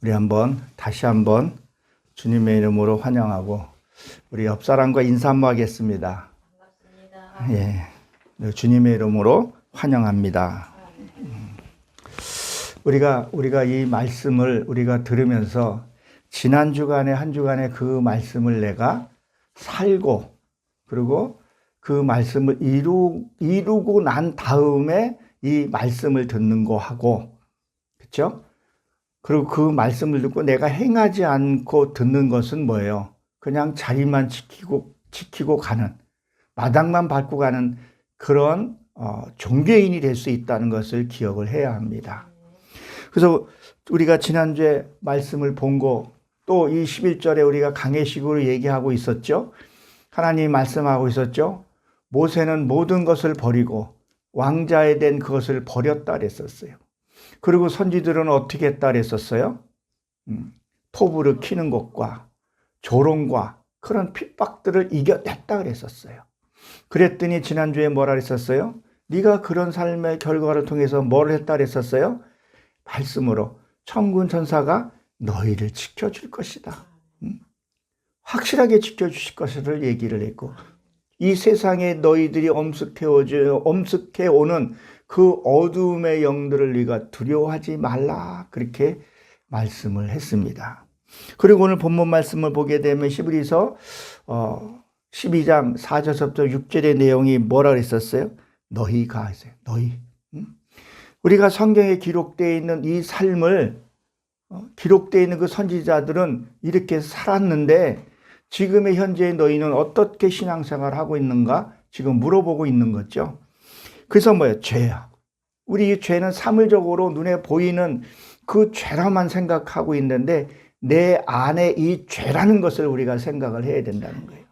우리 다시 한번 주님의 이름으로 환영하고 우리 옆 사람과 인사 한번 하겠습니다. 반갑습니다. 예, 주님의 이름으로 환영합니다. 우리가 이 말씀을 우리가 들으면서 지난 주간에 한 주간에 그 말씀을 내가 살고 그리고 그 말씀을 이루고 난 다음에 이 말씀을 듣는 거 하고, 그렇죠? 그리고 그 말씀을 듣고 내가 행하지 않고 듣는 것은 뭐예요? 그냥 자리만 지키고 가는, 마당만 밟고 가는 그런 종교인이 될 수 있다는 것을 기억을 해야 합니다. 그래서 우리가 지난주에 말씀을 본 거, 또 이 11절에 우리가 강해식으로 얘기하고 있었죠. 하나님이 말씀하고 있었죠. 모세는 모든 것을 버리고 왕자에 된 그것을 버렸다 그랬었어요. 그리고 선지들은 어떻게 했다 그랬었어요? 포부를 키는 것과 조롱과 그런 핍박들을 이겨냈다 그랬었어요. 그랬더니 지난주에 뭐라 그랬었어요? 네가 그런 삶의 결과를 통해서 뭘 했다 그랬었어요? 말씀으로 천군 천사가 너희를 지켜줄 것이다. 확실하게 지켜주실 것을 얘기를 했고, 이 세상에 너희들이 엄습해오는 그 어두움의 영들을 네가 두려워하지 말라, 그렇게 말씀을 했습니다. 그리고 오늘 본문 말씀을 보게 되면 히브리서 12장 4절부터 6절의 내용이 뭐라 그랬었어요? 너희가 하세요. 너희. 우리가 성경에 기록되어 있는 이 삶을 기록되어 있는 그 선지자들은 이렇게 살았는데 지금의 현재의 너희는 어떻게 신앙생활을 하고 있는가 지금 물어보고 있는 거죠. 그래서 뭐예요? 죄야. 우리 이 죄는 사물적으로 눈에 보이는 그 죄라만 생각하고 있는데 내 안에 이 죄라는 것을 우리가 생각을 해야 된다는 거예요.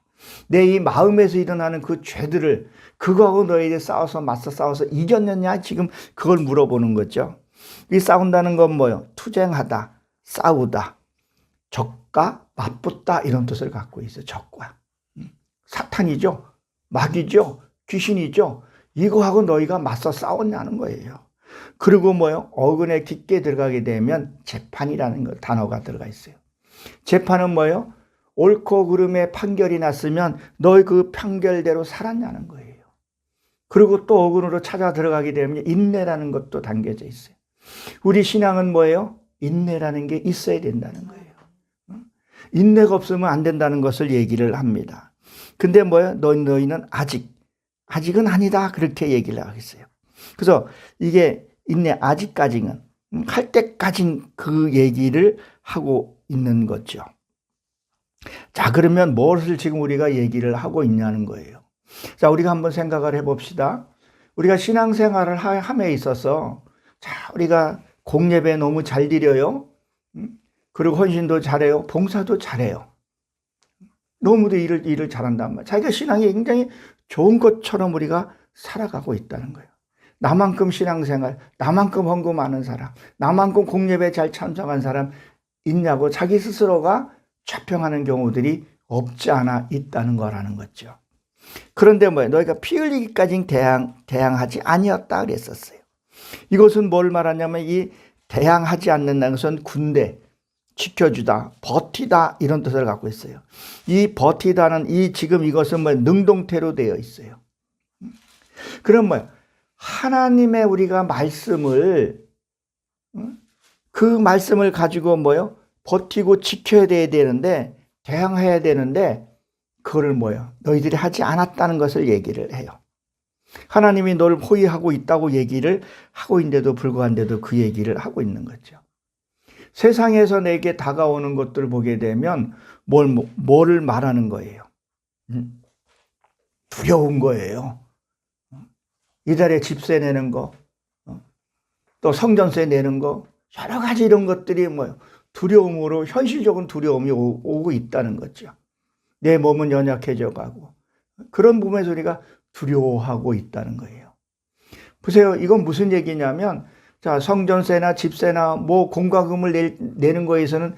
내 이 마음에서 일어나는 그 죄들을 그거하고 너희들 맞서 싸워서 이겼느냐 지금 그걸 물어보는 거죠. 이 싸운다는 건 뭐예요? 투쟁하다, 싸우다, 적과 맞붙다 이런 뜻을 갖고 있어요. 적과. 사탄이죠. 마귀죠. 귀신이죠. 이거하고 너희가 맞서 싸웠냐는 거예요. 그리고 뭐예요? 어근에 깊게 들어가게 되면 재판이라는 단어가 들어가 있어요. 재판은 뭐예요? 옳고 그름의 판결이 났으면 너희 그 판결대로 살았냐는 거예요. 그리고 또 어근으로 찾아 들어가게 되면 인내라는 것도 담겨져 있어요. 우리 신앙은 뭐예요? 인내라는 게 있어야 된다는 거예요. 인내가 없으면 안 된다는 것을 얘기를 합니다. 근데 뭐예요? 너희는 아직은 아니다, 그렇게 얘기를 하겠어요. 그래서 이게 인내 아직까지는 할 때까지 그 얘기를 하고 있는 거죠. 자, 그러면 무엇을 지금 우리가 얘기를 하고 있냐는 거예요. 자, 우리가 한번 생각을 해봅시다. 우리가 신앙생활을 함에 있어서 자, 우리가 공예배 너무 잘 드려요. 그리고 헌신도 잘해요. 봉사도 잘해요. 너무도 일을 잘한단 말이에요. 자기가 신앙이 굉장히 좋은 것처럼 우리가 살아가고 있다는 거예요. 나만큼 신앙생활, 나만큼 헌금하는 사람, 나만큼 공예배 잘 참석한 사람 있냐고 자기 스스로가 자평하는 경우들이 없지 않아 있다는 거라는 거죠. 그런데 뭐예요? 너희가 피 흘리기까지 대항하지 아니었다 그랬었어요. 이것은 뭘 말하냐면 이 대항하지 않는다는 것은 군대, 지켜주다, 버티다 이런 뜻을 갖고 있어요. 이 버티다는 지금 이것은 능동태로 되어 있어요. 그럼 뭐예요? 하나님의 우리가 말씀을 그 말씀을 가지고 뭐예요? 버티고 지켜야 되는데 대항해야 되는데 그거를 뭐예요? 너희들이 하지 않았다는 것을 얘기를 해요. 하나님이 널 호위하고 있다고 얘기를 하고 있는데도 불구한데도 그 얘기를 하고 있는 거죠. 세상에서 내게 다가오는 것들을 보게 되면 뭐를 말하는 거예요? 두려운 거예요. 이달에 집세 내는 거, 또 성전세 내는 거, 여러 가지 이런 것들이 뭐예요? 두려움으로 현실적인 두려움이 오고 있다는 거죠. 내 몸은 연약해져 가고 그런 부분에서 우리가 두려워하고 있다는 거예요. 보세요. 이건 무슨 얘기냐면 자, 성전세나 집세나 공과금을 내는 거에서는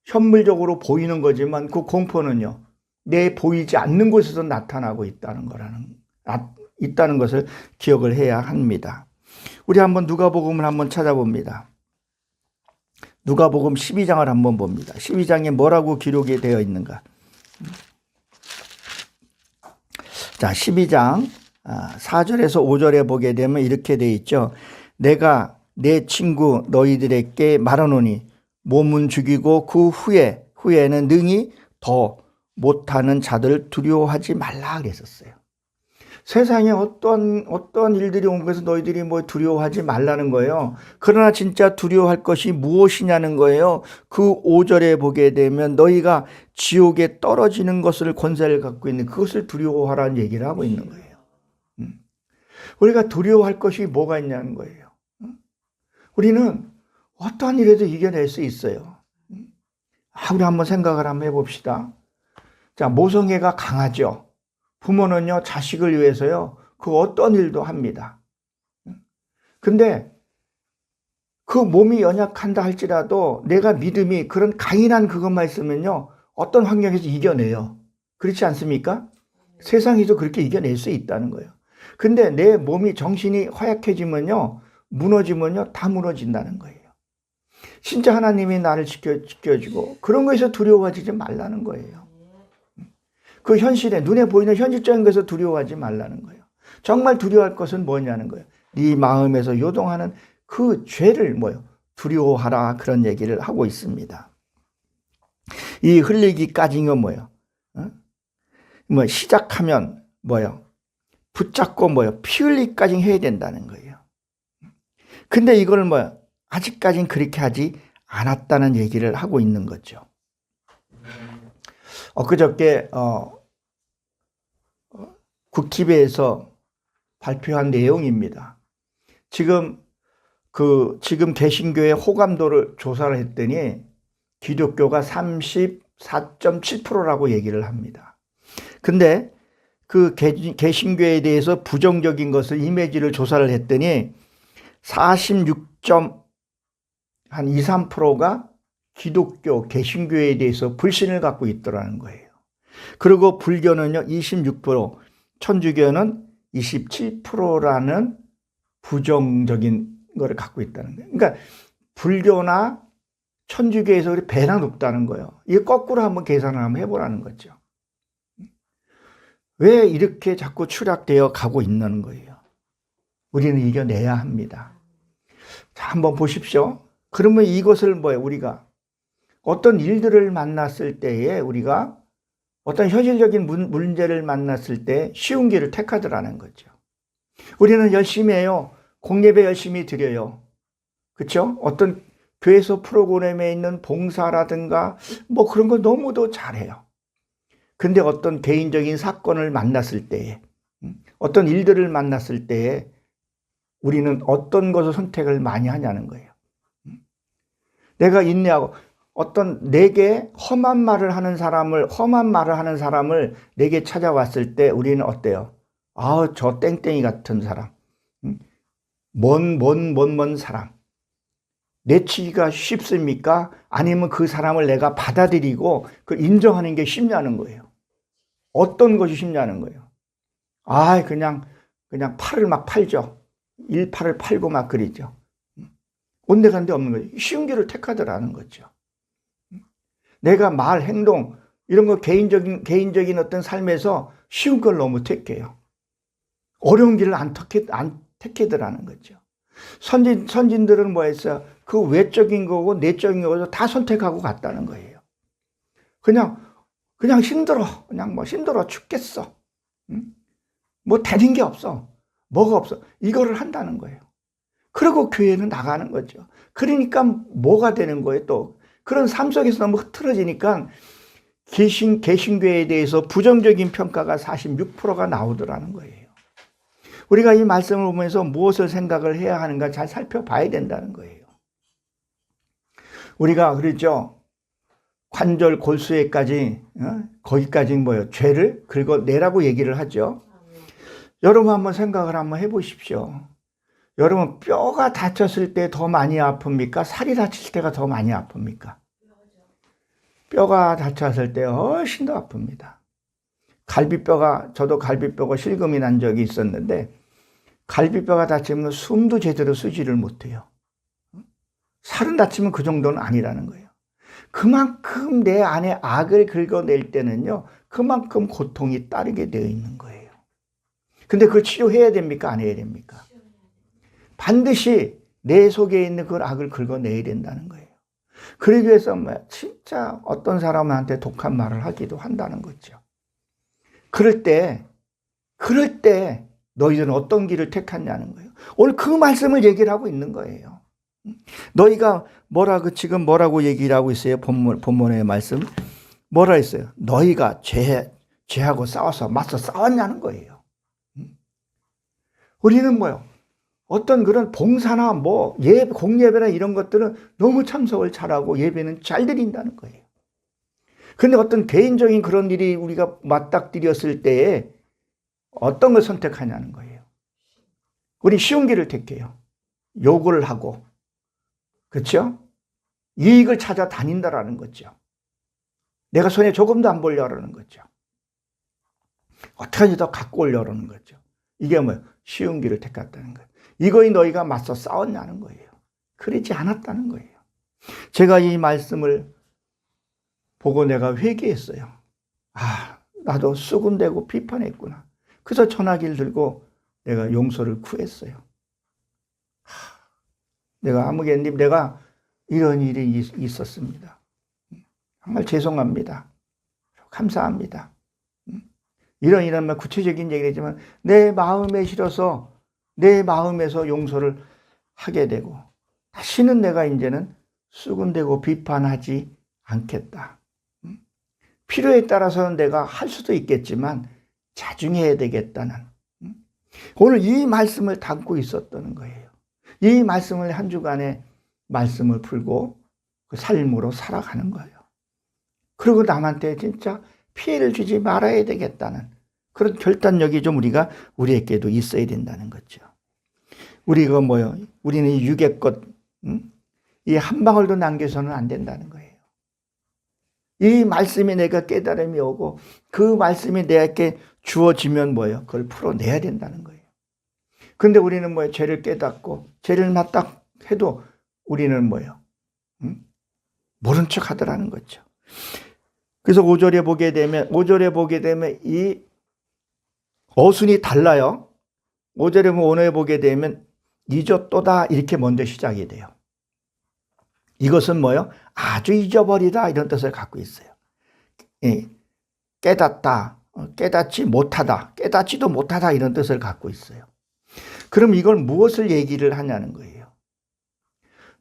현물적으로 보이는 거지만 그 공포는요. 내 보이지 않는 곳에서 나타나고 있다는 것을 기억을 해야 합니다. 우리 한번 누가복음을 한번 찾아봅니다. 누가복음 12장을 한번 봅니다. 12장에 뭐라고 기록이 되어 있는가? 자, 12장 4절에서 5절에 보게 되면 이렇게 되어 있죠. 내가 내 친구 너희들에게 말하노니 몸은 죽이고 그 후에는 능히 더 못하는 자들 두려워하지 말라 그랬었어요. 세상에 어떤 일들이 온 것에서 너희들이 뭐 두려워하지 말라는 거예요. 그러나 진짜 두려워할 것이 무엇이냐는 거예요. 그 5절에 보게 되면 너희가 지옥에 떨어지는 것을 권세를 갖고 있는 그것을 두려워하라는 얘기를 하고 있는 거예요. 우리가 두려워할 것이 뭐가 있냐는 거예요. 우리는 어떠한 일에도 이겨낼 수 있어요. 우리 한번 생각을 한번 해봅시다. 자, 모성애가 강하죠. 부모는요, 자식을 위해서요, 그 어떤 일도 합니다. 근데 그 몸이 연약한다 할지라도 내가 믿음이 그런 강인한 그것만 있으면요, 어떤 환경에서 이겨내요. 그렇지 않습니까? 세상에서 그렇게 이겨낼 수 있다는 거예요. 근데 내 몸이 정신이 허약해지면요, 무너지면요, 다 무너진다는 거예요. 진짜 하나님이 나를 지켜주고 그런 거에서 두려워하지 말라는 거예요. 그 현실에 눈에 보이는 현실적인 것에서 두려워하지 말라는 거예요. 정말 두려워할 것은 뭐냐는 거예요. 네 마음에서 요동하는 그 죄를 두려워하라 그런 얘기를 하고 있습니다. 이 흘리기까지는 시작하면 붙잡고 피 흘리기까지 해야 된다는 거예요. 근데 이걸 아직까진 그렇게 하지 않았다는 얘기를 하고 있는 거죠. 그저께 국티비에서 발표한 내용입니다. 지금 개신교의 호감도를 조사를 했더니 기독교가 34.7%라고 얘기를 합니다. 근데 그 개신교에 대해서 부정적인 것을 이미지를 조사를 했더니 46.23%가 기독교, 개신교에 대해서 불신을 갖고 있더라는 거예요. 그리고 불교는요, 26%, 천주교는 27%라는 부정적인 거를 갖고 있다는 거예요. 그러니까 불교나 천주교에서 배나 높다는 거예요. 이거 거꾸로 한번 계산을 한번 해보라는 거죠. 왜 이렇게 자꾸 추락되어 가고 있는 거예요? 우리는 이겨내야 합니다. 자, 한번 보십시오. 그러면 이것을 우리가 어떤 일들을 만났을 때에 우리가 어떤 현실적인 문제를 만났을 때 쉬운 길을 택하더라는 거죠. 우리는 열심히 해요. 공예배 열심히 드려요. 그렇죠? 어떤 교회에서 프로그램에 있는 봉사라든가 그런 거 너무도 잘해요. 근데 어떤 개인적인 사건을 만났을 때에 어떤 일들을 만났을 때에 우리는 어떤 것을 선택을 많이 하냐는 거예요. 내가 인내하고 어떤 내게 험한 말을 하는 사람을 내게 찾아왔을 때 우리는 어때요? 저 땡땡이 같은 사람, 먼 사람 내치기가 쉽습니까? 아니면 그 사람을 내가 받아들이고 그걸 인정하는 게 쉽냐는 거예요. 어떤 것이 쉽냐는 거예요. 그냥 팔을 막 팔죠. 일팔을 팔고 막 그러죠. 온데간데 없는 거예요. 쉬운 길을 택하더라는 거죠. 내가 말, 행동 이런 거 개인적인 어떤 삶에서 쉬운 걸 너무 택해요. 어려운 길을 안 택하더라는 거죠. 선진들은 했어요? 그 외적인 거고 내적인 거고 다 선택하고 갔다는 거예요. 그냥 힘들어. 힘들어 죽겠어. 되는 게 없어. 뭐가 없어. 이거를 한다는 거예요. 그리고 교회는 나가는 거죠. 그러니까 뭐가 되는 거예요, 또. 그런 삶 속에서 너무 흐트러지니까 개신교에 대해서 부정적인 평가가 46%가 나오더라는 거예요. 우리가 이 말씀을 보면서 무엇을 생각을 해야 하는가 잘 살펴봐야 된다는 거예요. 우리가 그러죠. 관절 골수에까지 거기까지 죄를 긁어내라고 얘기를 하죠. 여러분 한번 생각을 한번 해보십시오. 여러분 뼈가 다쳤을 때 더 많이 아픕니까? 살이 다칠 때가 더 많이 아픕니까? 뼈가 다쳤을 때 훨씬 더 아픕니다. 저도 갈비뼈가 실금이 난 적이 있었는데 갈비뼈가 다치면 숨도 제대로 쉬지를 못해요. 살은 다치면 그 정도는 아니라는 거예요. 그만큼 내 안에 악을 긁어낼 때는요, 그만큼 고통이 따르게 되어 있는 거예요. 근데 그걸 치료해야 됩니까? 안 해야 됩니까? 반드시 내 속에 있는 그 악을 긁어내야 된다는 거예요. 그러기 위해서 진짜 어떤 사람한테 독한 말을 하기도 한다는 거죠. 그럴 때 너희들은 어떤 길을 택했냐는 거예요. 오늘 그 말씀을 얘기를 하고 있는 거예요. 너희가 지금 뭐라고 얘기를 하고 있어요? 본문의 말씀. 뭐라 했어요? 너희가 죄하고 싸워서 맞서 싸웠냐는 거예요. 우리는 어떤 그런 봉사나 공예배나 이런 것들은 너무 참석을 잘하고 예배는 잘 드린다는 거예요. 그런데 어떤 개인적인 그런 일이 우리가 맞닥뜨렸을 때에 어떤 걸 선택하냐는 거예요. 우리 쉬운 길을 택해요. 욕을 하고, 그렇죠? 이익을 찾아 다닌다라는 거죠. 내가 손에 조금도 안 보려는 거죠. 어떻게든지 더 갖고 오려는 거죠. 이게 쉬운 길을 택했다는 거예요. 이거에 너희가 맞서 싸웠냐는 거예요. 그러지 않았다는 거예요. 제가 이 말씀을 보고 내가 회개했어요. 나도 쑥은대고 비판했구나. 그래서 전화기를 들고 내가 용서를 구했어요. 내가 아무개님, 내가 이런 일이 있었습니다. 정말 죄송합니다. 감사합니다. 이런 구체적인 얘기를 했지만 내 마음에 실어서 내 마음에서 용서를 하게 되고 다시는 내가 이제는 쑥은대고 비판하지 않겠다. 필요에 따라서는 내가 할 수도 있겠지만 자중해야 되겠다는, 오늘 이 말씀을 담고 있었던 거예요. 이 말씀을 한 주간의 말씀을 풀고 그 삶으로 살아가는 거예요. 그리고 남한테 진짜 피해를 주지 말아야 되겠다는 그런 결단력이 좀 우리에게도 있어야 된다는 거죠. 우리가 우리는 이 육의 것, 이 한 방울도 남겨서는 안 된다는 거예요. 이 말씀이 내가 깨달음이 오고 그 말씀이 내게 주어지면 그걸 풀어내야 된다는 거예요. 그런데 우리는 죄를 깨닫고 죄를 맞다 해도 우리는 모른 척 하더라는 거죠. 그래서 5절에 보게 되면 이 어순이 달라요. 5절에 오늘 보게 되면 잊었도다 이렇게 먼저 시작이 돼요. 이것은 아주 잊어버리다 이런 뜻을 갖고 있어요. 깨닫다, 깨닫지 못하다, 깨닫지도 못하다 이런 뜻을 갖고 있어요. 그럼 이걸 무엇을 얘기를 하냐는 거예요.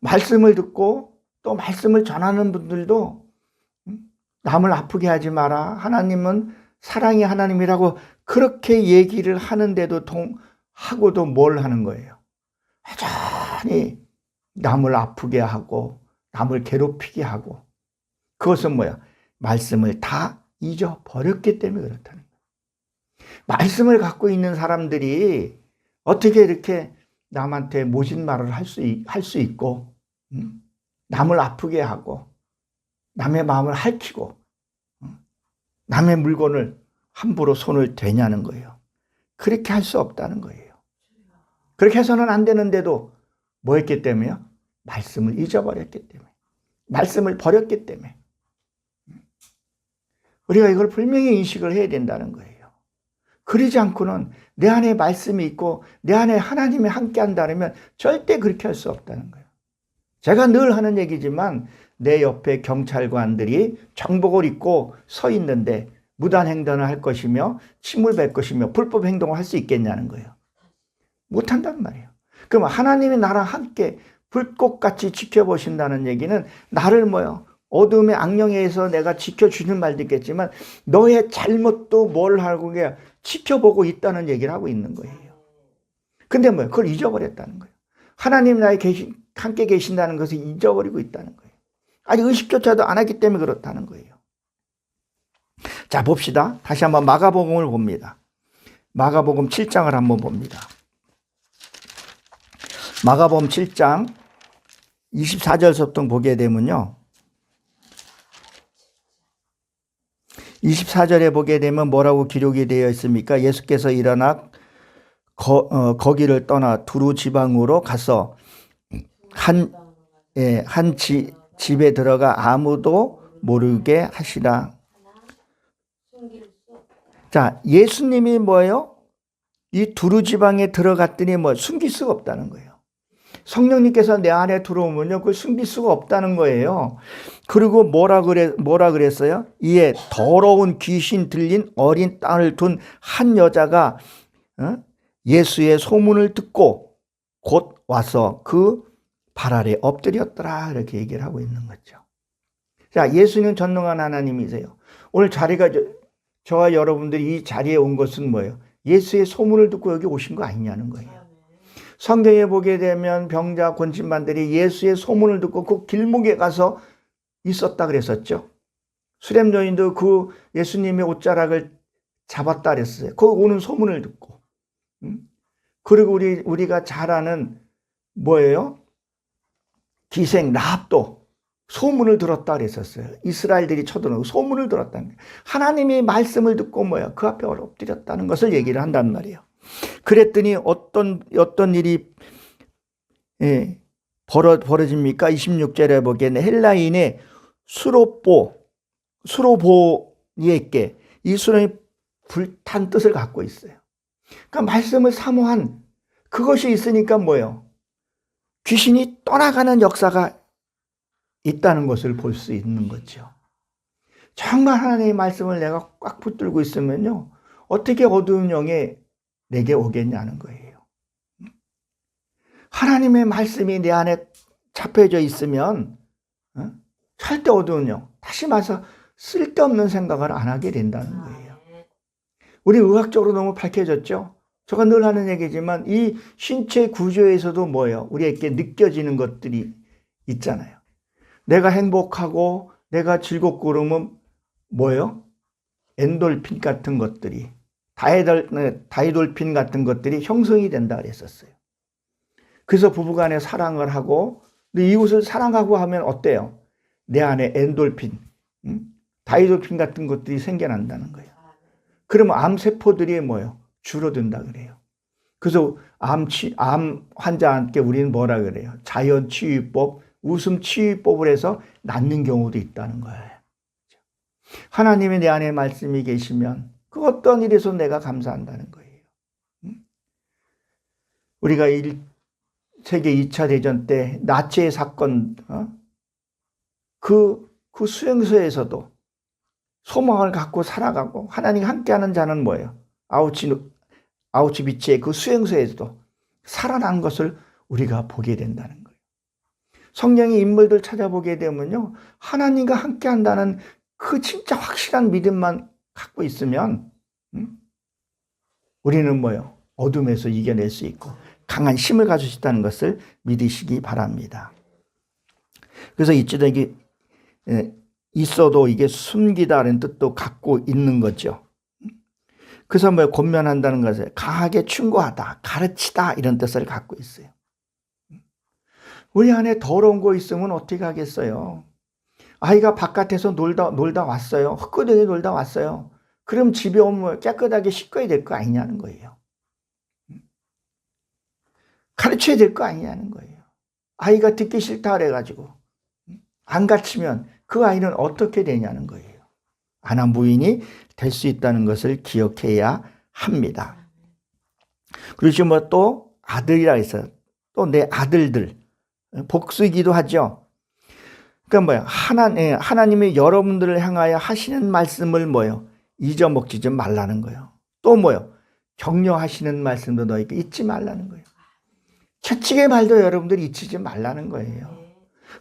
말씀을 듣고 또 말씀을 전하는 분들도 남을 아프게 하지 마라. 하나님은 사랑의 하나님이라고 그렇게 얘기를 하는데도 하고도 뭘 하는 거예요. 여전히 남을 아프게 하고 남을 괴롭히게 하고, 그것은 말씀을 다 잊어버렸기 때문에 그렇다는 거예요. 말씀을 갖고 있는 사람들이 어떻게 이렇게 남한테 모진 말을 할 수 있고, 남을 아프게 하고 남의 마음을 핥히고 남의 물건을 함부로 손을 대냐는 거예요. 그렇게 할 수 없다는 거예요. 그렇게 해서는 안 되는데도 했기 때문에요? 말씀을 잊어버렸기 때문에, 말씀을 버렸기 때문에. 우리가 이걸 분명히 인식을 해야 된다는 거예요. 그러지 않고는 내 안에 말씀이 있고 내 안에 하나님이 함께 한다면 절대 그렇게 할 수 없다는 거예요. 제가 늘 하는 얘기지만 내 옆에 경찰관들이 정복을 입고 서 있는데 무단횡단을 할 것이며 침을 뱉을 것이며 불법 행동을 할 수 있겠냐는 거예요. 못한단 말이에요. 그럼 하나님이 나랑 함께 불꽃같이 지켜보신다는 얘기는 나를 어둠의 악령에서 내가 지켜주는 말도 있겠지만 너의 잘못도 뭘 하고 지켜보고 있다는 얘기를 하고 있는 거예요. 근데 그걸 잊어버렸다는 거예요. 하나님 나에 함께 계신다는 것을 잊어버리고 있다는 거예요. 아직 의식조차도 안 하기 때문에 그렇다는 거예요. 자, 봅시다. 다시 한번 마가복음을 봅니다. 마가복음 7장을 한번 봅니다. 마가복음 7장 24절부터 보게 되면요, 24절에 보게 되면 뭐라고 기록이 되어 있습니까? 예수께서 일어나 거기를 떠나 두루 지방으로 가서 집에 들어가 아무도 모르게 하시라. 자, 예수님이 뭐예요? 이 두루 지방에 들어갔더니 숨길 수가 없다는 거예요. 성령님께서 내 안에 들어오면요, 그걸 숨길 수가 없다는 거예요. 그리고 뭐라 그랬어요? 이에 더러운 귀신 들린 어린 딸을 둔 한 여자가 예수의 소문을 듣고 곧 와서 그 발 아래 엎드렸더라. 이렇게 얘기를 하고 있는 거죠. 자, 예수는 전능한 하나님이세요. 오늘 자리가 저와 여러분들이 이 자리에 온 것은 뭐예요? 예수의 소문을 듣고 여기 오신 거 아니냐는 거예요. 성경에 보게 되면 병자 권진반들이 예수의 소문을 듣고 그 길목에 가서 있었다 그랬었죠. 수렴여인도 그 예수님의 옷자락을 잡았다 그랬어요. 그 오는 소문을 듣고. 그리고 우리가 잘 아는 뭐예요? 기생 라합도 소문을 들었다 그랬었어요. 이스라엘들이 쳐들어오고 소문을 들었다는 거예요. 하나님의 말씀을 듣고 그 앞에 엎드렸다는 것을 얘기를 한단 말이에요. 그랬더니 어떤 일이 벌어집니까? 26절에 보기에는 헬라인의 수로보니에게 이 수로이 불탄 뜻을 갖고 있어요. 그러니까 말씀을 사모한 그것이 있으니까 뭐예요? 귀신이 떠나가는 역사가 있다는 것을 볼 수 있는 거죠. 정말 하나님의 말씀을 내가 꽉 붙들고 있으면요, 어떻게 어두운 영이 내게 오겠냐는 거예요. 하나님의 말씀이 내 안에 잡혀져 있으면 절대 어두운 영, 다시 말해서 쓸데없는 생각을 안 하게 된다는 거예요. 우리 의학적으로 너무 밝혀졌죠? 제가 늘 하는 얘기지만 이 신체 구조에서도 뭐예요? 우리에게 느껴지는 것들이 있잖아요. 내가 행복하고 내가 즐겁고 그러면 뭐예요? 엔돌핀 같은 것들이, 다이돌핀 같은 것들이 형성이 된다 그랬었어요. 그래서 부부간에 사랑을 하고 이웃을 사랑하고 하면 어때요? 내 안에 엔돌핀, 다이돌핀 같은 것들이 생겨난다는 거예요. 그러면 암세포들이 뭐예요? 줄어든다 그래요. 그래서 암 환자한테 우리는 뭐라 그래요? 자연 치유법, 웃음 치유법을 해서 낫는 경우도 있다는 거예요. 하나님이 내 안에 말씀이 계시면 그 어떤 일에서 내가 감사한다는 거예요. 우리가 세계 2차 대전 때 나치의 사건, 그 수용소에서도 소망을 갖고 살아가고 하나님 함께하는 자는 뭐예요? 아우슈비츠의 그 수용소에서도 살아난 것을 우리가 보게 된다는 거예요. 성경의 인물들 찾아보게 되면요, 하나님과 함께한다는 그 진짜 확실한 믿음만 갖고 있으면 우리는 뭐예요? 어둠에서 이겨낼 수 있고 강한 힘을 가질 수 있다는 것을 믿으시기 바랍니다. 그래서 이쪽에 이게 있어도 이게 숨기다는 뜻도 갖고 있는 거죠. 그래서 권면한다는 것을 강하게 충고하다, 가르치다 이런 뜻을 갖고 있어요. 우리 안에 더러운 거 있으면 어떻게 하겠어요? 아이가 바깥에서 놀다 왔어요. 헛구덩이 놀다 왔어요. 그럼 집에 오면 깨끗하게 씻어야 될 거 아니냐는 거예요. 가르쳐야 될 거 아니냐는 거예요. 아이가 듣기 싫다 그래가지고 안 가르치면 그 아이는 어떻게 되냐는 거예요. 아나무인이 될 수 있다는 것을 기억해야 합니다. 그리고 또 아들이라 했어요. 또 내 아들들 복수이기도 하죠. 그러니까 하나님이 여러분들을 향하여 하시는 말씀을 잊어먹지 좀 말라는 거예요. 또 격려하시는 말씀도 너희가 잊지 말라는 거예요. 채찍의 말도 여러분들이 잊지 말라는 거예요.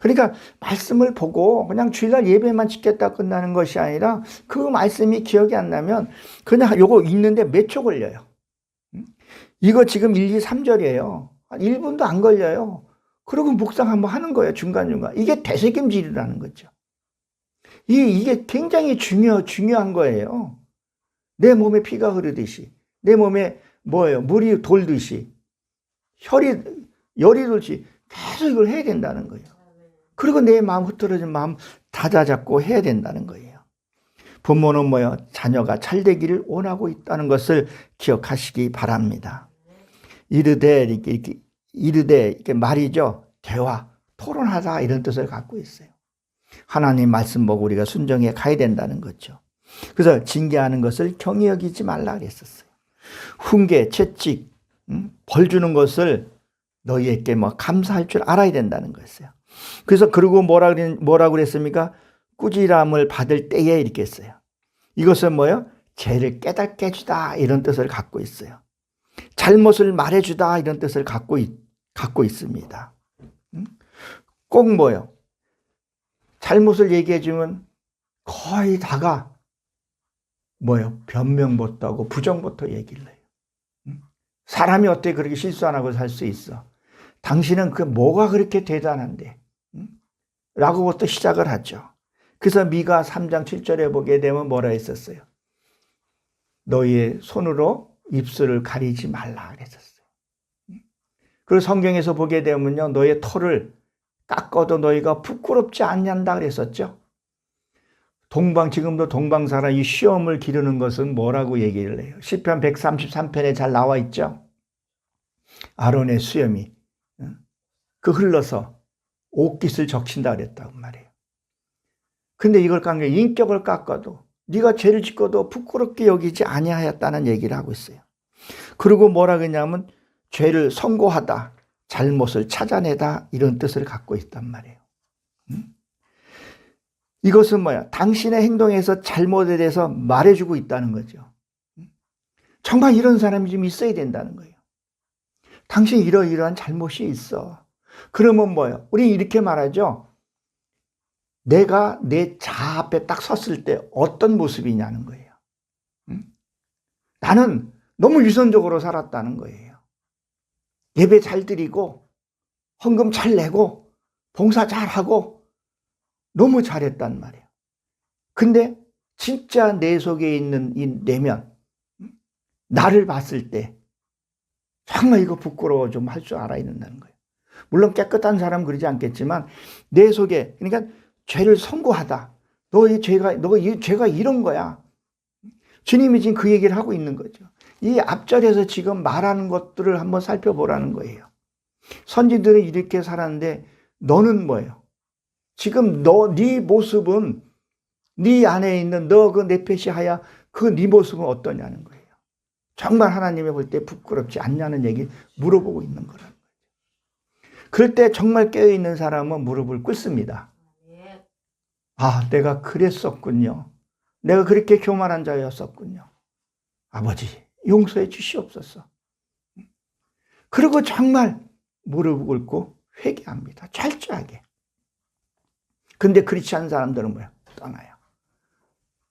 그러니까 말씀을 보고 그냥 주일날 예배만 지켰다 끝나는 것이 아니라 그 말씀이 기억이 안 나면 그냥 요거 읽는데 몇 초 걸려요. 이거 지금 1, 2, 3절이에요. 1분도 안 걸려요. 그리고 묵상 한번 하는 거예요. 중간중간. 이게 되새김질이라는 거죠. 이게 굉장히 중요한 거예요. 내 몸에 피가 흐르듯이, 내 몸에 물이 돌듯이, 열이 돌듯이 계속 이걸 해야 된다는 거예요. 그리고 내 마음 흐트러진 마음 다잡고 해야 된다는 거예요. 부모는 자녀가 잘되기를 원하고 있다는 것을 기억하시기 바랍니다. 이르되 이렇게 말이죠. 대화, 토론하다 이런 뜻을 갖고 있어요. 하나님 말씀 보고 우리가 순종해 가야 된다는 거죠. 그래서 징계하는 것을 경히 여기지 말라 그랬었어요. 훈계, 채찍, 벌 주는 것을 너희에게 감사할 줄 알아야 된다는 거였어요. 그래서 그리고 뭐라고 그랬습니까? 꾸지람을 받을 때에 이렇게 했어요. 이것은 뭐예요? 죄를 깨닫게 해주다 이런 뜻을 갖고 있어요. 잘못을 말해주다 이런 뜻을 갖고 있습니다. 꼭 뭐예요? 잘못을 얘기해주면 거의 다가 뭐예요? 변명부터 하고 부정부터 얘기를 해요. 사람이 어떻게 그렇게 실수 안 하고 살 수 있어? 당신은 그 뭐가 그렇게 대단한데? 라고부터 시작을 하죠. 그래서 미가 3장 7절에 보게 되면 뭐라 했었어요? 너희의 손으로 입술을 가리지 말라 그랬었어요. 그리고 성경에서 보게 되면요, 너희의 털을 깎아도 너희가 부끄럽지 않는다 그랬었죠. 지금도 동방사라 이 시험을 기르는 것은 뭐라고 얘기를 해요? 시편 133편에 잘 나와 있죠. 아론의 수염이 흘러서 옷깃을 적신다 그랬다고 말이에요. 근데 이걸 깎는 인격을 깎아도 네가 죄를 짓고도 부끄럽게 여기지 아니하였다는 얘기를 하고 있어요. 그리고 뭐라 그러냐면 죄를 선고하다, 잘못을 찾아내다 이런 뜻을 갖고 있단 말이에요. 이것은 뭐야? 당신의 행동에서 잘못에 대해서 말해주고 있다는 거죠. 정말 이런 사람이 좀 있어야 된다는 거예요. 당신 이러이러한 잘못이 있어. 그러면 뭐예요? 우리 이렇게 말하죠. 내가 내 자아 앞에 딱 섰을 때 어떤 모습이냐는 거예요. 나는 너무 위선적으로 살았다는 거예요. 예배 잘 드리고 헌금 잘 내고 봉사 잘 하고 너무 잘했단 말이에요. 근데 진짜 내 속에 있는 이 내면, 나를 봤을 때 정말 이거 부끄러워 좀 할 줄 알아야 된다는 거예요. 물론 깨끗한 사람은 그러지 않겠지만 내 속에, 그러니까 죄를 선고하다. 이 죄가 이런 거야. 주님이 지금 그 얘기를 하고 있는 거죠. 이 앞절에서 지금 말하는 것들을 한번 살펴보라는 거예요. 선지들은 이렇게 살았는데 너는 뭐예요? 지금 네 모습은 네 안에 있는 너 그 네페시하야 그 네 모습은 어떠냐는 거예요. 정말 하나님이 볼 때 부끄럽지 않냐는 얘기 물어보고 있는 거라는 거예요. 그럴 때 정말 깨어있는 사람은 무릎을 꿇습니다. 아, 내가 그랬었군요. 내가 그렇게 교만한 자였었군요. 아버지, 용서해 주시옵소서. 그리고 정말 무릎을 꿇고 회개합니다. 철저하게. 근데 그렇지 않은 사람들은 뭐야? 떠나요.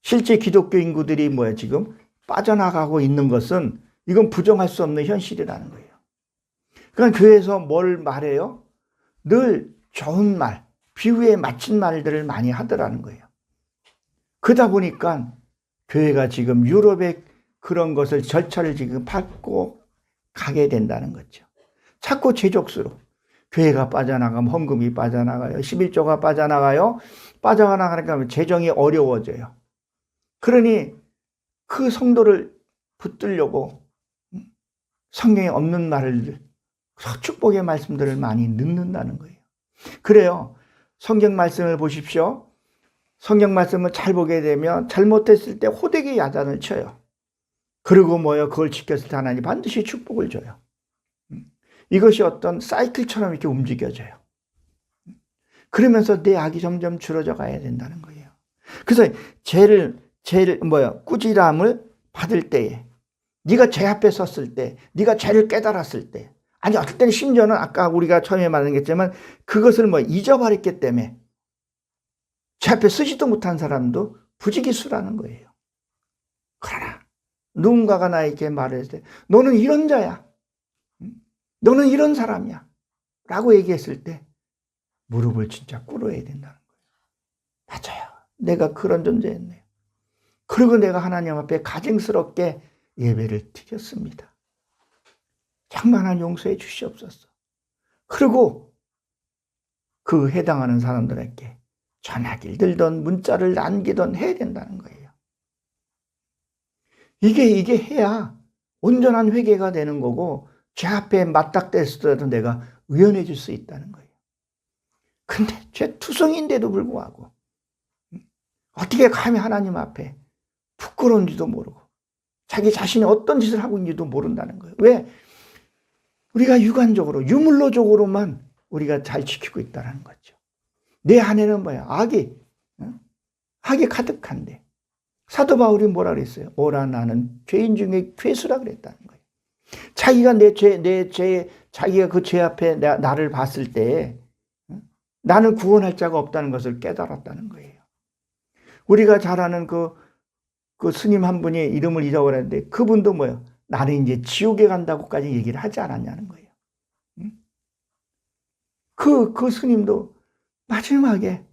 실제 기독교 인구들이 뭐야? 지금 빠져나가고 있는 것은 이건 부정할 수 없는 현실이라는 거예요. 그러니까 교회에서 뭘 말해요? 늘 좋은 말, 비유에 맞춘 말들을 많이 하더라는 거예요. 그러다 보니까 교회가 지금 유럽의 그런 것을 절차를 지금 밟고 가게 된다는 거죠. 자꾸 제족수로 교회가 빠져나가면 헌금이 빠져나가요. 11조가 빠져나가요. 빠져나가니까 재정이 어려워져요. 그러니 그 성도를 붙들려고 성경에 없는 말을, 축복의 말씀들을 많이 넣는다는 거예요. 그래요. 성경 말씀을 보십시오. 성경 말씀을 잘 보게 되면 잘못했을 때 호되게 야단을 쳐요. 그리고 뭐요? 그걸 지켰을 때 하나님 반드시 축복을 줘요. 이것이 어떤 사이클처럼 이렇게 움직여져요. 그러면서 내 악이 점점 줄어져 가야 된다는 거예요. 그래서 꾸지람을 받을 때에, 네가 죄 앞에 섰을 때, 네가 죄를 깨달았을 때, 아니 어떨 때는 심지어는 아까 우리가 처음에 말했지만 그것을 잊어버렸기 때문에 죄 앞에 서지도 못한 사람도 부지기수라는 거예요. 그러나 누군가가 나에게 말했을 때 너는 이런 자야, 너는 이런 사람이야 라고 얘기했을 때 무릎을 진짜 꿇어야 된다는 거예요. 맞아요. 내가 그런 존재였네요. 그리고 내가 하나님 앞에 가증스럽게 예배를 드렸습니다. 장만한 용서해 주시옵소서. 그리고 그 해당하는 사람들에게 전화기를 들던 문자를 남기던 해야 된다는 거예요. 이게 해야 온전한 회개가 되는 거고 죄 앞에 맞닥댔을 때도 내가 의연해 줄 수 있다는 거예요. 근데 죄투성인데도 불구하고 어떻게 감히 하나님 앞에 부끄러운지도 모르고 자기 자신이 어떤 짓을 하고 있는지도 모른다는 거예요. 왜? 우리가 육안적으로 유물로적으로만 우리가 잘 지키고 있다는 거죠. 내 안에는 뭐야? 악이 가득한데 사도 바울이 뭐라 그랬어요? 오라 나는 죄인 중에 괴수라 그랬다는 거예요. 자기가 자기가 그 죄 앞에 나를 봤을 때 나는 구원할 자가 없다는 것을 깨달았다는 거예요. 우리가 잘 아는 그 스님 한 분이 이름을 잊어버렸는데 그분도 뭐예요? 나는 이제 지옥에 간다고까지 얘기를 하지 않았냐는 거예요. 그 스님도 마지막에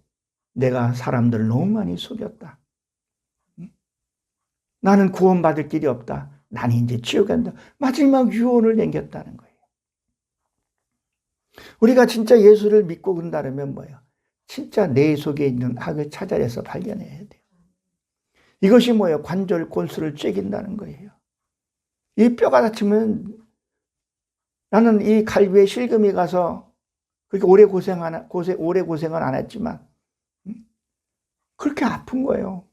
내가 사람들을 너무 많이 속였다. 나는 구원받을 길이 없다. 나는 이제 지옥에 간다. 마지막 유언을 남겼다는 거예요. 우리가 진짜 예수를 믿고 그런다면 뭐예요? 진짜 내 속에 있는 악을 찾아내서 발견해야 돼요. 이것이 뭐예요? 관절 골수를 쬐긴다는 거예요. 이 뼈가 다치면 나는 이 갈비에 실금이 가서 그렇게 오래 고생은 안 했지만 그렇게 아픈 거예요.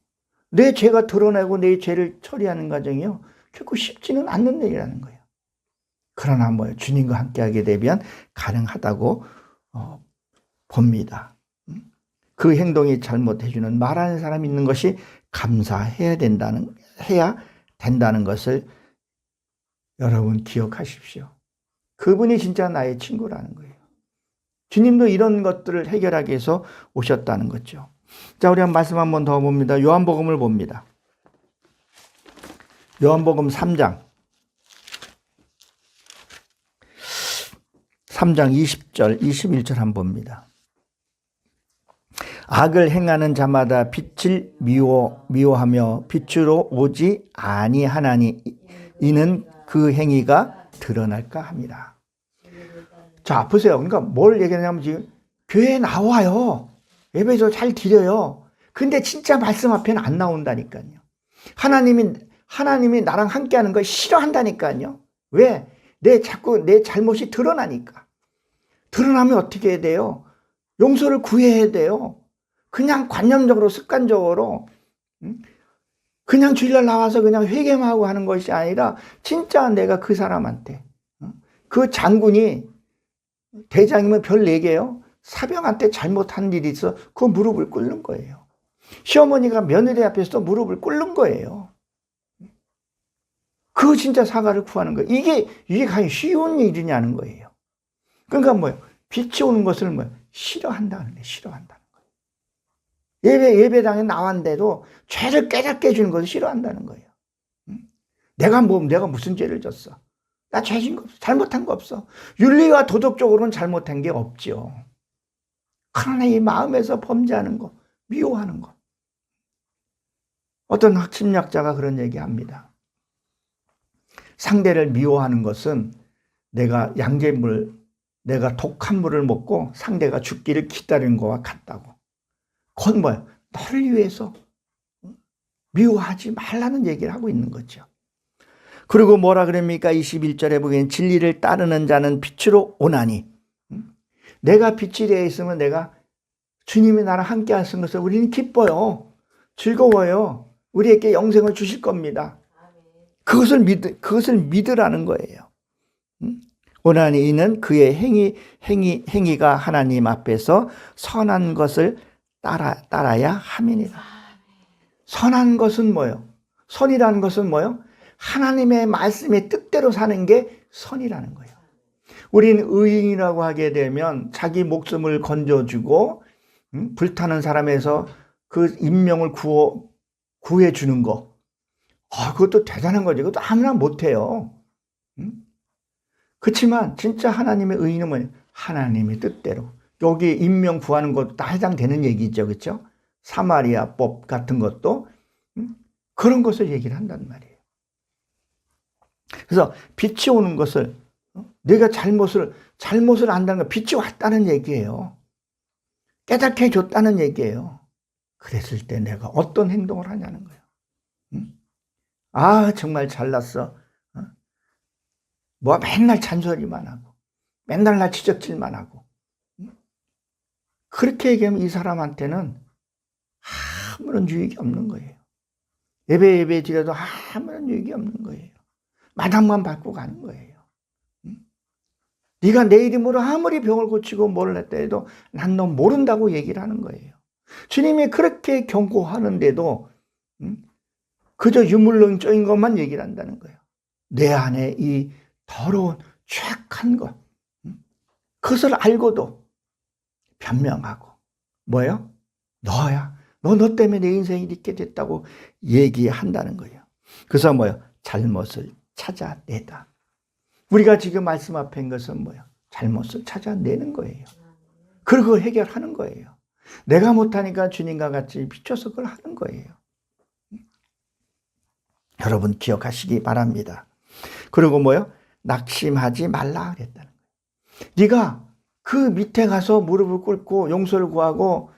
내 죄가 드러나고 내 죄를 처리하는 과정이요. 결코 쉽지는 않는 일이라는 거예요. 그러나 뭐예요? 주님과 함께하게 되면 가능하다고 봅니다. 그 행동이 잘못해주는 말하는 사람이 있는 것이 감사해야 된다는 것을 여러분 기억하십시오. 그분이 진짜 나의 친구라는 거예요. 주님도 이런 것들을 해결하기 위해서 오셨다는 거죠. 자, 우리 한 말씀 한 번 더 봅니다. 요한복음을 봅니다. 요한복음 3장 20절, 21절 한번 봅니다. 악을 행하는 자마다 빛을 미워하며 빛으로 오지 아니하나니 이는 그 행위가 드러날까 함이라. 자, 보세요. 그러니까 뭘 얘기하냐면 지금 교회에 나와요. 예배도 잘 드려요. 근데 진짜 말씀 앞에는 안 나온다니까요. 하나님이 나랑 함께하는 걸 싫어한다니까요. 왜? 자꾸 내 잘못이 드러나니까. 드러나면 어떻게 해야 돼요? 용서를 구해야 돼요. 그냥 관념적으로 습관적으로 그냥 주일날 나와서 그냥 회개만 하고 하는 것이 아니라 진짜 내가 그 사람한테 그 장군이 대장이면 별 4개요. 사병한테 잘못한 일이 있어 그 무릎을 꿇는 거예요. 시어머니가 며느리 앞에서 무릎을 꿇는 거예요. 그 진짜 사과를 구하는 거예요. 이게 과연 쉬운 일이냐는 거예요. 그러니까 뭐예요? 빛이 오는 것을 뭐예요? 싫어한다는 거예요. 싫어한다는 거예요. 예배당에 나왔는데도 죄를 깨닫게 해주는 것을 싫어한다는 거예요. 내가 무슨 죄를 졌어? 나 죄진 거 없어. 잘못한 거 없어. 윤리와 도덕적으로는 잘못한 게 없죠. 그러나 이 마음에서 범죄하는 거, 미워하는 거. 어떤 심리학자가 그런 얘기합니다. 상대를 미워하는 것은 내가 독한 물을 먹고 상대가 죽기를 기다리는 것과 같다고. 그건 뭐야? 너를 위해서 미워하지 말라는 얘기를 하고 있는 거죠. 그리고 뭐라 그럽니까? 21절에 보기엔 진리를 따르는 자는 빛으로 오나니. 내가 빛이 되어 있으면 내가 주님이 나랑 함께 하신 것을 우리는 기뻐요. 즐거워요. 우리에게 영생을 주실 겁니다. 그것을 믿으라는 거예요. 오나니 이는 그의 행위가 하나님 앞에서 선한 것을 따라야 함이니라. 선한 것은 뭐예요? 선이라는 것은 뭐예요? 하나님의 말씀의 뜻대로 사는 게 선이라는 거예요. 우린 의인이라고 하게 되면 자기 목숨을 건져주고 불타는 사람에서 그 인명을 구해주는 거. 그것도 대단한 거죠. 그것도 아무나 못해요. 그렇지만 진짜 하나님의 의인은 뭐예요? 하나님의 뜻대로. 여기 인명 구하는 것도 다 해당되는 얘기죠. 그렇죠? 사마리아법 같은 것도 그런 것을 얘기를 한단 말이에요. 그래서 빛이 오는 것을 내가 잘못을 안다는 거, 빛이 왔다는 얘기예요. 깨닫게 해줬다는 얘기예요. 그랬을 때 내가 어떤 행동을 하냐는 거예요. 정말 잘났어. 맨날 잔소리만 하고 맨날 나 지적질만 하고 그렇게 얘기하면 이 사람한테는 아무런 유익이 없는 거예요. 예배 드려도 아무런 유익이 없는 거예요. 마당만 밟고 가는 거예요. 네가 내 이름으로 아무리 병을 고치고 뭘 했다 해도 난 너 모른다고 얘기를 하는 거예요. 주님이 그렇게 경고하는데도 그저 유물론적인 것만 얘기를 한다는 거예요. 내 안에 이 더러운 취약한 것, 그것을 알고도 변명하고 뭐예요? 너야. 너 때문에 내 인생이 이렇게 됐다고 얘기한다는 거예요. 그래서 뭐예요? 잘못을 찾아내다. 우리가 지금 말씀 앞에 있는 것은 뭐예요? 잘못을 찾아내는 거예요. 그걸 해결하는 거예요. 내가 못하니까 주님과 같이 비춰서 그걸 하는 거예요. 여러분 기억하시기 바랍니다. 그리고 뭐예요? 낙심하지 말라 그랬다는 거예요. 네가 그 밑에 가서 무릎을 꿇고 용서를 구하고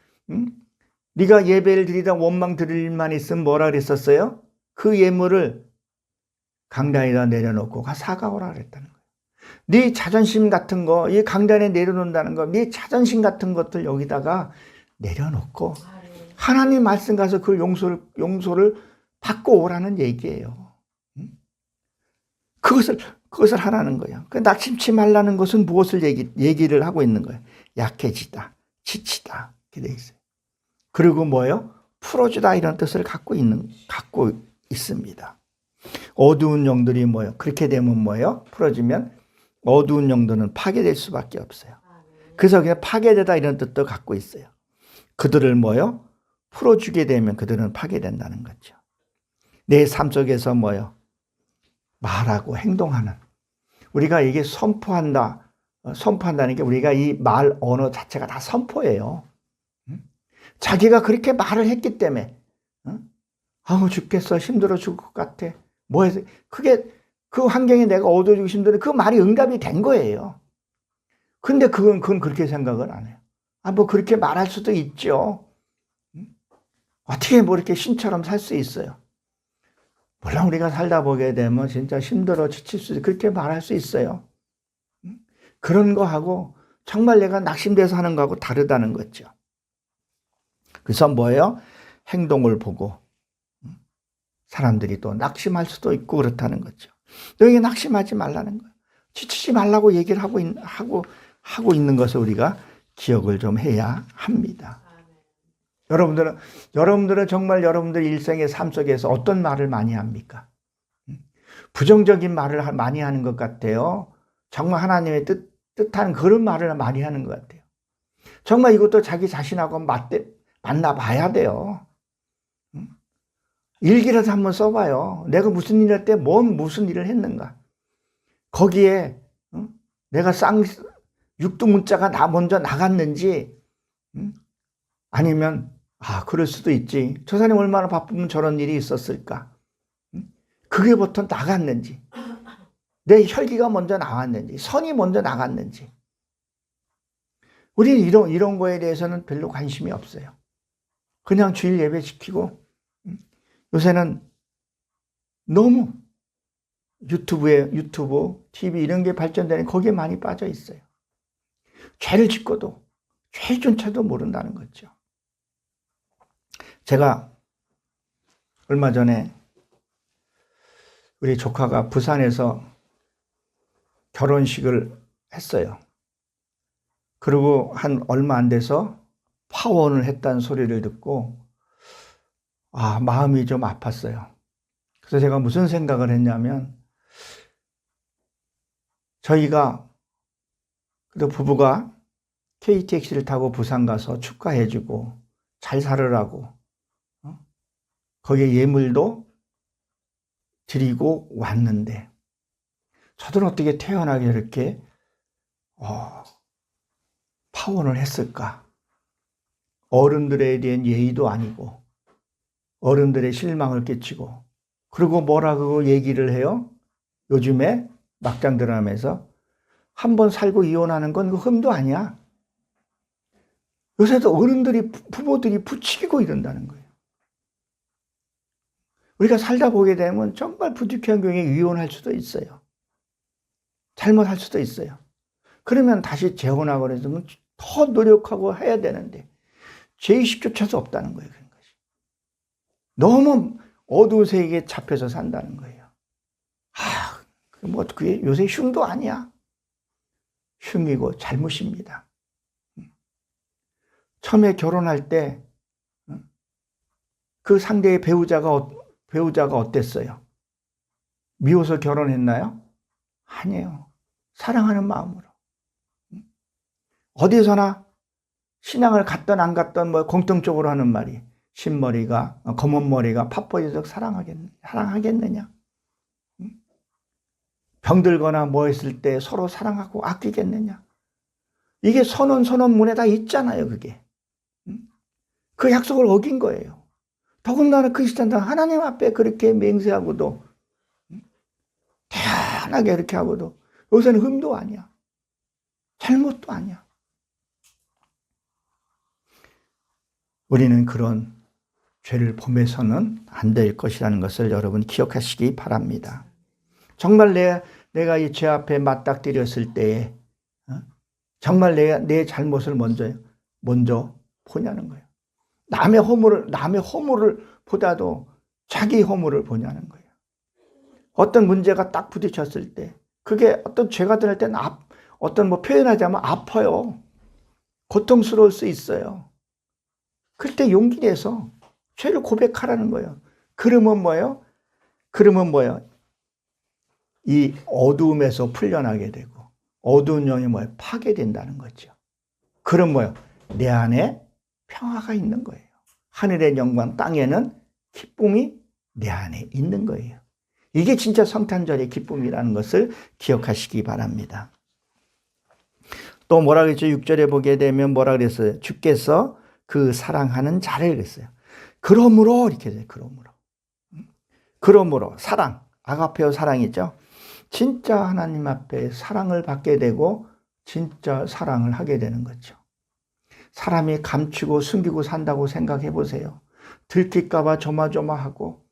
네가 예배를 드리다 원망 드릴 일만 있으면 뭐라 그랬었어요? 그 예물을 강단에다 내려놓고 가 사과하라 그랬다는 거예요. 네 자존심 같은 거, 이 강단에 내려놓는다는 거, 네 자존심 같은 것들 여기다가 내려놓고 하나님 말씀 가서 그 용서를 받고 오라는 얘기예요. 그것을 하라는 거예요. 그 낙심치 말라는 것은 무엇을 얘기를 하고 있는 거예요? 약해지다, 지치다 이렇게 돼 있어요. 그리고 뭐예요? 풀어주다 이런 뜻을 갖고 있습니다. 어두운 영들이 뭐예요? 그렇게 되면 뭐예요? 풀어지면 어두운 영들은 파괴될 수밖에 없어요. 그래서 그냥 파괴되다 이런 뜻도 갖고 있어요. 그들을 뭐예요? 풀어주게 되면 그들은 파괴된다는 거죠. 내 삶 속에서 뭐예요? 말하고 행동하는. 우리가 이게 선포한다는 게 우리가 이 말 언어 자체가 다 선포예요. 자기가 그렇게 말을 했기 때문에 아우 죽겠어 힘들어 죽을 것 같아 뭐 해서 그게 그 환경에 내가 어두워지고 힘들어 그 말이 응답이 된 거예요. 근데 그건 그렇게 생각을 안 해요. 뭐 그렇게 말할 수도 있죠. 어떻게 뭐 이렇게 신처럼 살 수 있어요. 물론 우리가 살다 보게 되면 진짜 힘들어 지칠 수 있어요. 그렇게 말할 수 있어요. 그런 거하고 정말 내가 낙심돼서 하는 거하고 다르다는 거죠. 그래서 뭐예요? 행동을 보고 사람들이 또 낙심할 수도 있고 그렇다는 거죠. 너에게 낙심하지 말라는 거예요. 지치지 말라고 얘기를 하고 있는 것을 우리가 기억을 좀 해야 합니다. 여러분들은 정말 여러분들 일생의 삶 속에서 어떤 말을 많이 합니까? 부정적인 말을 많이 하는 것 같아요. 정말 하나님의 뜻하는 그런 말을 많이 하는 것 같아요. 정말 이것도 자기 자신하고 만나 봐야 돼요. 일기라도 한번 써봐요. 내가 무슨 일을 할 때 무슨 일을 했는가. 거기에 내가 육두문자가 먼저 나갔는지 아니면 그럴 수도 있지. 저 사람이 얼마나 바쁘면 저런 일이 있었을까. 그게 보통 나갔는지 내 혈기가 먼저 나왔는지 선이 먼저 나갔는지 우리는 이런 거에 대해서는 별로 관심이 없어요. 그냥 주일 예배 지키고 요새는 너무 유튜브, TV 이런 게 발전되는 거기에 많이 빠져 있어요. 죄를 짓고도 죄조차도 모른다는 거죠. 제가 얼마 전에 우리 조카가 부산에서 결혼식을 했어요. 그리고 한 얼마 안 돼서 파혼을 했다는 소리를 듣고 마음이 좀 아팠어요. 그래서 제가 무슨 생각을 했냐면 저희가 그래도 부부가 KTX를 타고 부산 가서 축하해주고 잘 살으라고 거기에 예물도 드리고 왔는데 저들은 어떻게 태어나게 이렇게 파혼을 했을까? 어른들에 대한 예의도 아니고 어른들의 실망을 끼치고 그리고 뭐라고 얘기를 해요? 요즘에 막장 드라마에서 한 번 살고 이혼하는 건 그 흠도 아니야. 요새도 어른들이 부모들이 부추기고 이런다는 거예요. 우리가 살다 보게 되면 정말 부득이한 경우에 이혼할 수도 있어요. 잘못할 수도 있어요. 그러면 다시 재혼하거나 해서 더 노력하고 해야 되는데 죄의식조차도 없다는 거예요. 그런 것이. 너무 어두운 세계에 잡혀서 산다는 거예요. 뭐 그게 요새 흉도 아니야. 흉이고 잘못입니다. 처음에 결혼할 때 그 상대의 배우자가 어땠어요? 미워서 결혼했나요? 아니에요. 사랑하는 마음으로. 어디서나 신앙을 갔던 안 갔던 뭐 공통적으로 하는 말이 흰머리가 검은 머리가 팥보이도록 사랑하겠느냐? 병들거나 뭐 했을 때 서로 사랑하고 아끼겠느냐? 이게 선언문에 다 있잖아요, 그게. 그 약속을 어긴 거예요. 더군다나 크리스찬들 하나님 앞에 그렇게 맹세하고도 태연하게 이렇게 하고도 요새는 흠도 아니야. 잘못도 아니야. 우리는 그런 죄를 범해서는 안 될 것이라는 것을 여러분 기억하시기 바랍니다. 정말 내가 이 죄 앞에 맞닥뜨렸을 때에 정말 내 잘못을 먼저 보냐는 거예요. 남의 허물을 보다도 자기 허물을 보냐는 거예요. 어떤 문제가 딱 부딪혔을 때 그게 어떤 죄가 될 때는 어떤 뭐 표현하자면 아파요. 고통스러울 수 있어요. 그럴 때 용기 내서 죄를 고백하라는 거예요. 그러면 뭐예요? 이 어두움에서 풀려나게 되고 어두운 영이 뭐예요? 파괴된다는 거죠. 그럼 뭐예요? 내 안에 평화가 있는 거예요. 하늘의 영광, 땅에는 기쁨이 내 안에 있는 거예요. 이게 진짜 성탄절의 기쁨이라는 것을 기억하시기 바랍니다. 또 뭐라 그랬죠? 6절에 보게 되면 뭐라 그랬어요? 주께서 그 사랑하는 자를 그랬어요. 그러므로 이렇게 돼요. 그러므로 사랑, 아가페오 사랑이죠. 진짜 하나님 앞에 사랑을 받게 되고 진짜 사랑을 하게 되는 거죠. 사람이 감추고 숨기고 산다고 생각해 보세요. 들킬까 봐 조마조마하고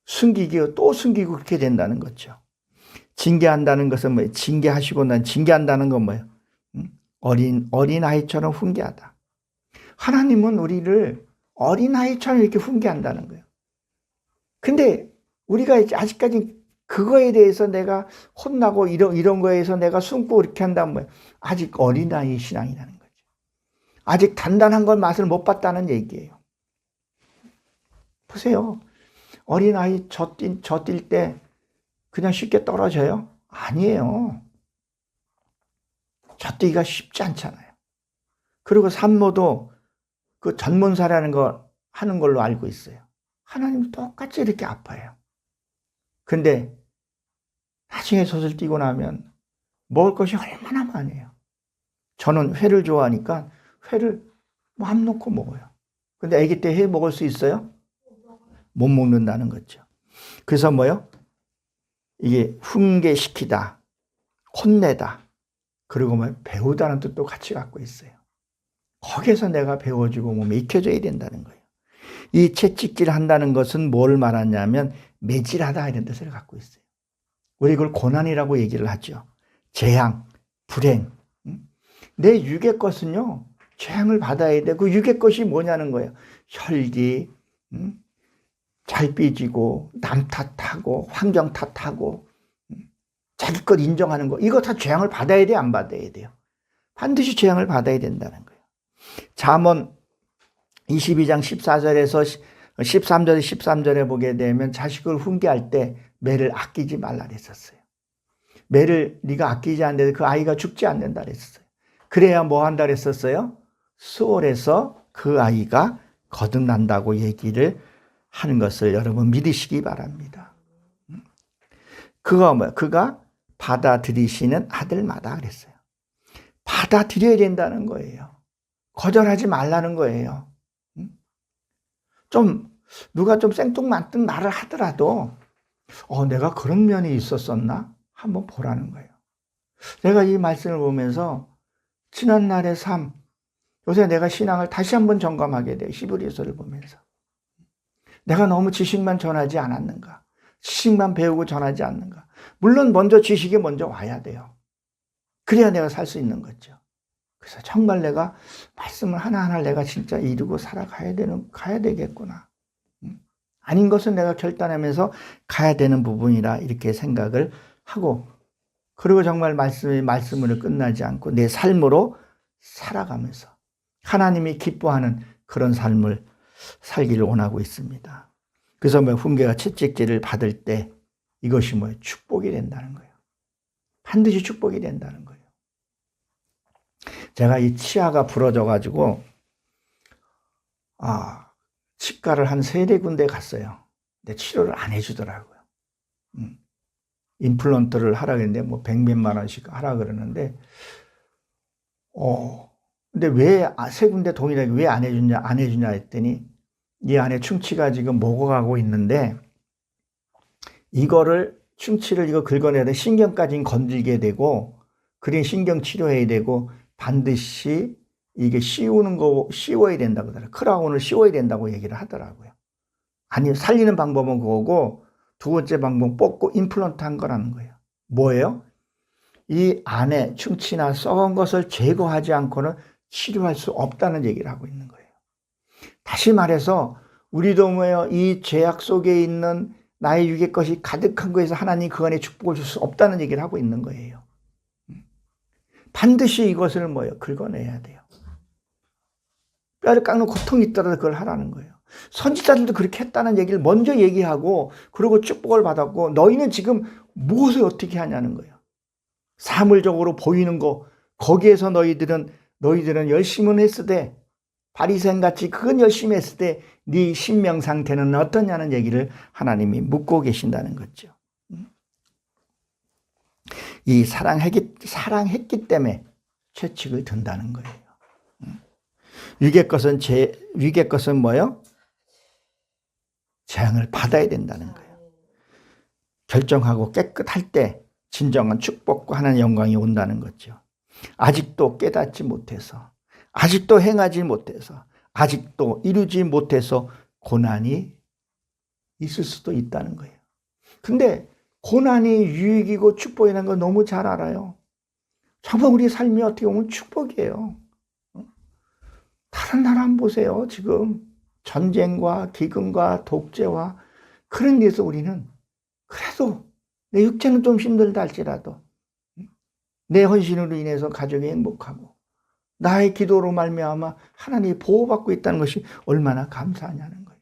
숨기고 또 숨기고 그렇게 된다는 거죠. 징계한다는 것은 뭐예요? 징계하시고 난 징계한다는 건 뭐예요? 어린아이처럼 훈계하다. 하나님은 우리를 어린아이처럼 이렇게 훈계한다는 거예요. 근데 우리가 아직까지 그거에 대해서 내가 혼나고 이런 거에서 내가 숨고 이렇게 한다면 뭐예요? 아직 어린아이 신앙이라는 거죠. 아직 단단한 걸 맛을 못 봤다는 얘기예요. 보세요. 어린아이 젖뛸 때 그냥 쉽게 떨어져요? 아니에요. 젖뛰기가 쉽지 않잖아요. 그리고 산모도 그 전문사라는 걸 하는 걸로 알고 있어요. 하나님도 똑같이 이렇게 아파요. 근데 나중에 젖을 띄고 나면 먹을 것이 얼마나 많아요. 저는 회를 좋아하니까 회를 마음 놓고 먹어요. 근데 아기 때 회 먹을 수 있어요? 못 먹는다는 거죠. 그래서 뭐요? 이게 훈계시키다, 혼내다, 그리고 뭐 배우다는 뜻도 같이 갖고 있어요. 거기에서 내가 배워주고 몸에 익혀져야 된다는 거예요. 이 채찍질 한다는 것은 뭘 말하냐면 매질하다 이런 뜻을 갖고 있어요. 우리 그걸 고난이라고 얘기를 하죠. 재앙, 불행. 내 육의 것은요, 재앙을 받아야 돼. 그 육의 것이 뭐냐는 거예요. 혈기, 잘 삐지고, 남 탓하고, 환경 탓하고, 자기 것 인정하는 거. 이거 다 재앙을 받아야 돼, 안 받아야 돼요? 반드시 재앙을 받아야 된다는 거예요. 잠언 22장 14절에서 13절에 13절에 보게 되면 자식을 훈계할 때 매를 아끼지 말라 그랬었어요. 매를 네가 아끼지 않는데 그 아이가 죽지 않는다 그랬었어요. 그래야 뭐 한다 그랬었어요? 수월해서 그 아이가 거듭난다고 얘기를 하는 것을 여러분 믿으시기 바랍니다. 그가 뭐야? 그가 받아들이시는 아들마다 그랬어요. 받아들여야 된다는 거예요. 거절하지 말라는 거예요. 누가 좀 생뚱맞은 말을 하더라도 내가 그런 면이 있었었나? 한번 보라는 거예요. 내가 이 말씀을 보면서 지난날의 삶, 요새 내가 신앙을 다시 한번 점검하게 돼요. 히브리서를 보면서. 내가 너무 지식만 전하지 않았는가? 지식만 배우고 전하지 않는가? 물론 먼저 지식이 먼저 와야 돼요. 그래야 내가 살 수 있는 거죠. 그래서 정말 내가 말씀을 하나하나 내가 진짜 이루고 가야 되겠구나. 아닌 것은 내가 결단하면서 가야 되는 부분이라 이렇게 생각을 하고, 그리고 정말 말씀으로 끝나지 않고 내 삶으로 살아가면서 하나님이 기뻐하는 그런 삶을 살기를 원하고 있습니다. 그래서 훈계가 채찍질을 받을 때 이것이 축복이 된다는 거예요. 반드시 축복이 된다는 거예요. 제가 이 치아가 부러져가지고 치과를 한 3-4군데 갔어요. 근데 치료를 안 해주더라고요. 임플란트를 하라 그랬는데 100몇만 원씩 하라 그러는데 근데 왜 3군데 동일하게 왜 안 해주냐 했더니 이 안에 충치가 지금 먹어가고 있는데 충치를 긁어내야 돼. 신경까지 건들게 되고, 그린 신경 치료해야 되고, 반드시 이게 씌워야 된다고 하더라고요. 크라운을 씌워야 된다고 얘기를 하더라고요. 아니, 살리는 방법은 그거고, 두 번째 방법은 뽑고 임플란트 한 거라는 거예요. 뭐예요? 이 안에 충치나 썩은 것을 제거하지 않고는 치료할 수 없다는 얘기를 하고 있는 거예요. 다시 말해서 우리도 이 죄악 속에 있는 나의 육의 것이 가득한 거에서 하나님 그 안에 축복을 줄 수 없다는 얘기를 하고 있는 거예요. 반드시 이것을 긁어내야 돼요. 뼈를 깎는 고통이 있더라도 그걸 하라는 거예요. 선지자들도 그렇게 했다는 얘기를 먼저 얘기하고, 그리고 축복을 받았고, 너희는 지금 무엇을 어떻게 하냐는 거예요. 사물적으로 보이는 거, 거기에서 너희들은 열심은 했으되, 바리새인같이 그건 열심히 했을 때 네 신명 상태는 어떠냐는 얘기를 하나님이 묻고 계신다는 거죠. 이 사랑했기 때문에 채찍을 든다는 거예요. 위계 것은 뭐예요? 재앙을 받아야 된다는 거예요. 결정하고 깨끗할 때 진정한 축복과 하나님의 영광이 온다는 거죠. 아직도 깨닫지 못해서, 아직도 행하지 못해서, 아직도 이루지 못해서 고난이 있을 수도 있다는 거예요. 근데 고난이 유익이고 축복이라는 걸 너무 잘 알아요. 정말 우리 삶이 어떻게 보면 축복이에요. 다른 나라 한번 보세요. 지금 전쟁과 기근과 독재와 그런 데서 우리는 그래도 내 육체는 좀 힘들다 할지라도 내 헌신으로 인해서 가족이 행복하고 나의 기도로 말미암아 하나님이 보호받고 있다는 것이 얼마나 감사하냐는 거예요.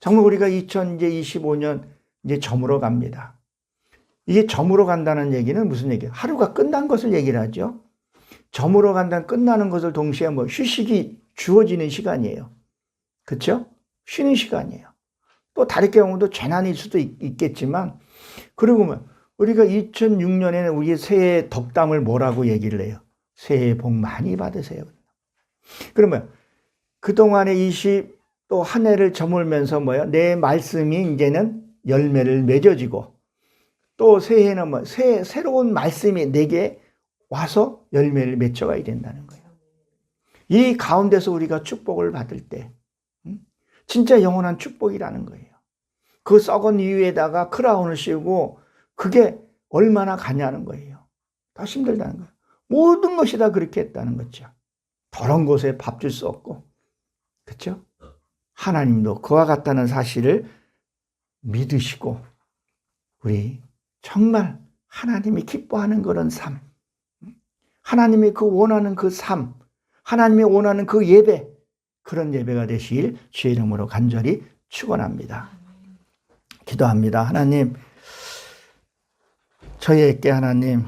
정말 우리가 2025년 이제 저물어 갑니다. 이게 저물어 간다는 얘기는 무슨 얘기예요? 하루가 끝난 것을 얘기를 하죠. 저물어 간다는 끝나는 것을 동시에 휴식이 주어지는 시간이에요. 그렇죠? 쉬는 시간이에요. 또 다른 경우도 재난일 수도 있겠지만, 그리고 우리가 2006년에는 우리의 새해 덕담을 뭐라고 얘기를 해요? 새해 복 많이 받으세요. 그러면 그동안에 또 한 해를 저물면서 내 말씀이 이제는 열매를 맺어지고, 또 새해는 새로운 말씀이 내게 와서 열매를 맺어가야 된다는 거예요. 이 가운데서 우리가 축복을 받을 때 진짜 영원한 축복이라는 거예요. 그 썩은 이유에다가 크라운을 씌우고 그게 얼마나 가냐는 거예요. 더 힘들다는 거예요. 모든 것이 다 그렇게 했다는 거죠. 더러운 곳에 밥 줄 수 없고, 그렇죠? 하나님도 그와 같다는 사실을 믿으시고, 우리 정말 하나님이 기뻐하는 그런 삶, 하나님이 원하는 그 삶, 하나님이 원하는 그 예배, 그런 예배가 되시길 주의 이름으로 간절히 축원합니다. 기도합니다. 하나님, 저희에게 하나님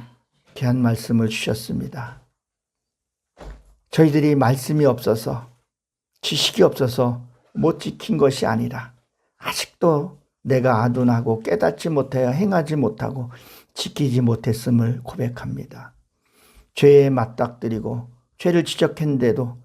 귀한 말씀을 주셨습니다. 저희들이 말씀이 없어서, 지식이 없어서 못 지킨 것이 아니라 아직도 내가 아둔하고 깨닫지 못하여 행하지 못하고 지키지 못했음을 고백합니다. 죄에 맞닥뜨리고 죄를 지적했는데도